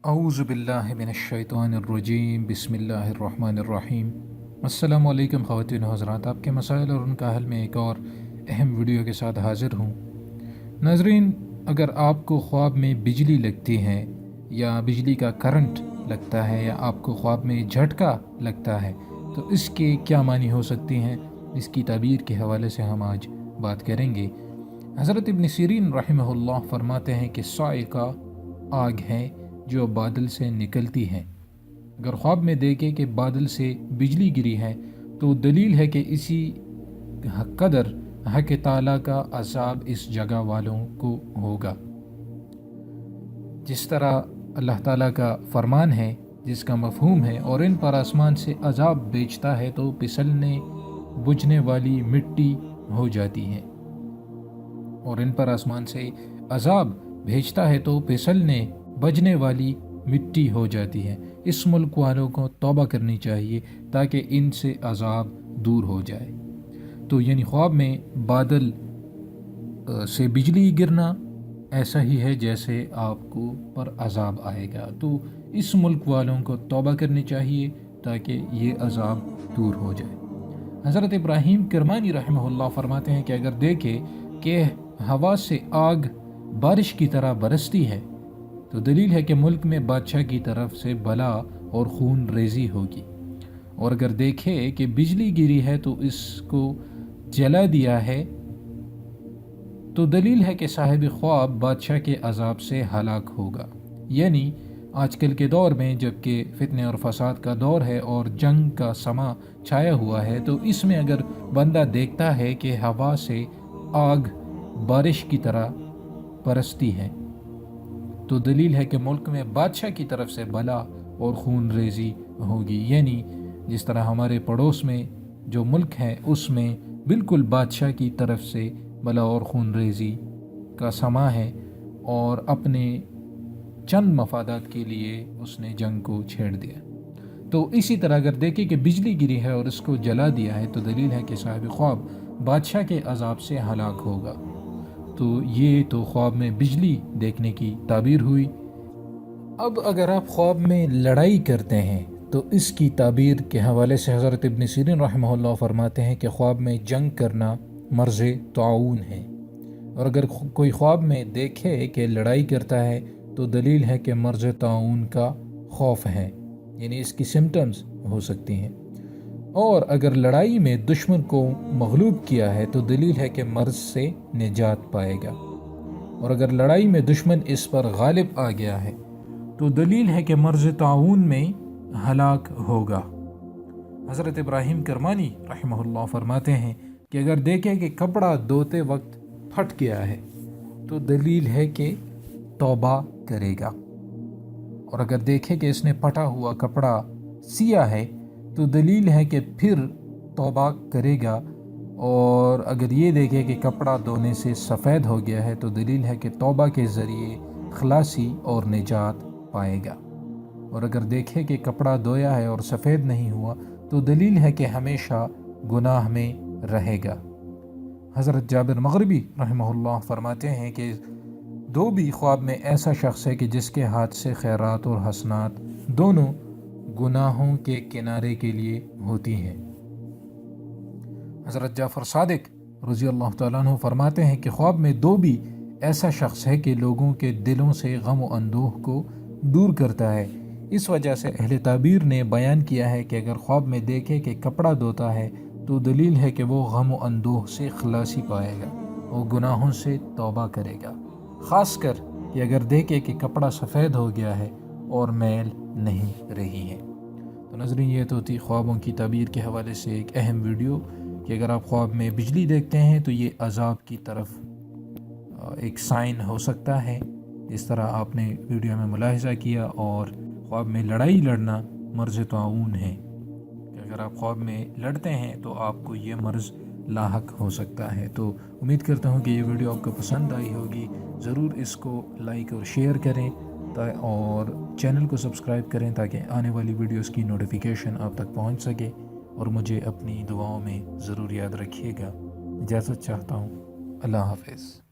اعوذ باللہ من الشیطان الرجیم بسم اللہ الرحمن الرحیم۔ السلام علیکم خواتین و حضرات، آپ کے مسائل اور ان کا حل میں ایک اور اہم ویڈیو کے ساتھ حاضر ہوں۔ ناظرین، اگر آپ کو خواب میں بجلی لگتی ہے یا بجلی کا کرنٹ لگتا ہے یا آپ کو خواب میں جھٹکا لگتا ہے تو اس کے کیا معنی ہو سکتی ہیں، اس کی تعبیر کے حوالے سے ہم آج بات کریں گے۔ حضرت ابن سیرین رحمہ اللہ فرماتے ہیں کہ صاعقہ آگ ہے جو بادل سے نکلتی ہے۔ اگر خواب میں دیکھے کہ بادل سے بجلی گری ہے تو دلیل ہے کہ اسی قدر حق تعالیٰ کا عذاب اس جگہ والوں کو ہوگا۔ جس طرح اللہ تعالیٰ کا فرمان ہے جس کا مفہوم ہے، اور ان پر آسمان سے عذاب بیچتا ہے تو پھسلنے بجھنے والی مٹی ہو جاتی ہے، اور ان پر آسمان سے عذاب بھیجتا ہے تو پھسلنے بجنے والی مٹی ہو جاتی ہے۔ اس ملک والوں کو توبہ کرنی چاہیے تاکہ ان سے عذاب دور ہو جائے۔ تو یعنی خواب میں بادل سے بجلی گرنا ایسا ہی ہے جیسے آپ کو پر عذاب آئے گا، تو اس ملک والوں کو توبہ کرنی چاہیے تاکہ یہ عذاب دور ہو جائے۔ حضرت ابراہیم کرمانی رحمہ اللہ فرماتے ہیں کہ اگر دیکھے کہ ہوا سے آگ بارش کی طرح برستی ہے تو دلیل ہے کہ ملک میں بادشاہ کی طرف سے بلا اور خون ریزی ہوگی، اور اگر دیکھے کہ بجلی گری ہے تو اس کو جلا دیا ہے تو دلیل ہے کہ صاحب خواب بادشاہ کے عذاب سے ہلاک ہوگا۔ یعنی آج کل کے دور میں جب کہ فتنے اور فساد کا دور ہے اور جنگ کا سما چھایا ہوا ہے، تو اس میں اگر بندہ دیکھتا ہے کہ ہوا سے آگ بارش کی طرح برستی ہے تو دلیل ہے کہ ملک میں بادشاہ کی طرف سے بلا اور خون ریزی ہوگی۔ یعنی جس طرح ہمارے پڑوس میں جو ملک ہے اس میں بالکل بادشاہ کی طرف سے بلا اور خون ریزی کا سما ہے، اور اپنے چند مفادات کے لیے اس نے جنگ کو چھیڑ دیا۔ تو اسی طرح اگر دیکھیں کہ بجلی گری ہے اور اس کو جلا دیا ہے تو دلیل ہے کہ صاحب خواب بادشاہ کے عذاب سے ہلاک ہوگا۔ تو یہ تو خواب میں بجلی دیکھنے کی تعبیر ہوئی۔ اب اگر آپ خواب میں لڑائی کرتے ہیں تو اس کی تعبیر کے حوالے سے حضرت ابن سیرین رحمہ اللہ فرماتے ہیں کہ خواب میں جنگ کرنا مرض طاعون ہے، اور اگر کوئی خواب میں دیکھے کہ لڑائی کرتا ہے تو دلیل ہے کہ مرض طاعون کا خوف ہے، یعنی اس کی سمٹمز ہو سکتی ہیں۔ اور اگر لڑائی میں دشمن کو مغلوب کیا ہے تو دلیل ہے کہ مرض سے نجات پائے گا، اور اگر لڑائی میں دشمن اس پر غالب آ گیا ہے تو دلیل ہے کہ مرض طاعون میں ہلاک ہوگا۔ حضرت ابراہیم کرمانی رحمہ اللہ فرماتے ہیں کہ اگر دیکھے کہ کپڑا دھوتے وقت پھٹ گیا ہے تو دلیل ہے کہ توبہ کرے گا، اور اگر دیکھے کہ اس نے پھٹا ہوا کپڑا سیا ہے تو دلیل ہے کہ پھر توبہ کرے گا، اور اگر یہ دیکھے کہ کپڑا دھونے سے سفید ہو گیا ہے تو دلیل ہے کہ توبہ کے ذریعے خلاصی اور نجات پائے گا، اور اگر دیکھے کہ کپڑا دھویا ہے اور سفید نہیں ہوا تو دلیل ہے کہ ہمیشہ گناہ میں رہے گا۔ حضرت جابر مغربی رحمہ اللہ فرماتے ہیں کہ دو بھی خواب میں ایسا شخص ہے کہ جس کے ہاتھ سے خیرات اور حسنات دونوں گناہوں کے کنارے کے لیے ہوتی ہیں۔ حضرت جعفر صادق رضی اللہ تعالیٰ عنہ فرماتے ہیں کہ خواب میں دو بھی ایسا شخص ہے کہ لوگوں کے دلوں سے غم و اندوہ کو دور کرتا ہے۔ اس وجہ سے اہل تعبیر نے بیان کیا ہے کہ اگر خواب میں دیکھے کہ کپڑا دھوتا ہے تو دلیل ہے کہ وہ غم و اندوہ سے خلاصی پائے گا اور گناہوں سے توبہ کرے گا، خاص کر کہ اگر دیکھے کہ کپڑا سفید ہو گیا ہے اور میل نہیں رہی ہے۔ تو ناظرین، یہ تو تھی خوابوں کی تعبیر کے حوالے سے ایک اہم ویڈیو کہ اگر آپ خواب میں بجلی دیکھتے ہیں تو یہ عذاب کی طرف ایک سائن ہو سکتا ہے، اس طرح آپ نے ویڈیو میں ملاحظہ کیا۔ اور خواب میں لڑائی لڑنا مرض طاعون ہے کہ اگر آپ خواب میں لڑتے ہیں تو آپ کو یہ مرض لاحق ہو سکتا ہے۔ تو امید کرتا ہوں کہ یہ ویڈیو آپ کو پسند آئی ہوگی، ضرور اس کو لائک اور شیئر کریں اور چینل کو سبسکرائب کریں تاکہ آنے والی ویڈیوز کی نوٹیفیکیشن آپ تک پہنچ سکے، اور مجھے اپنی دعاؤں میں ضرور یاد رکھیے گا۔ اجازت چاہتا ہوں، اللہ حافظ۔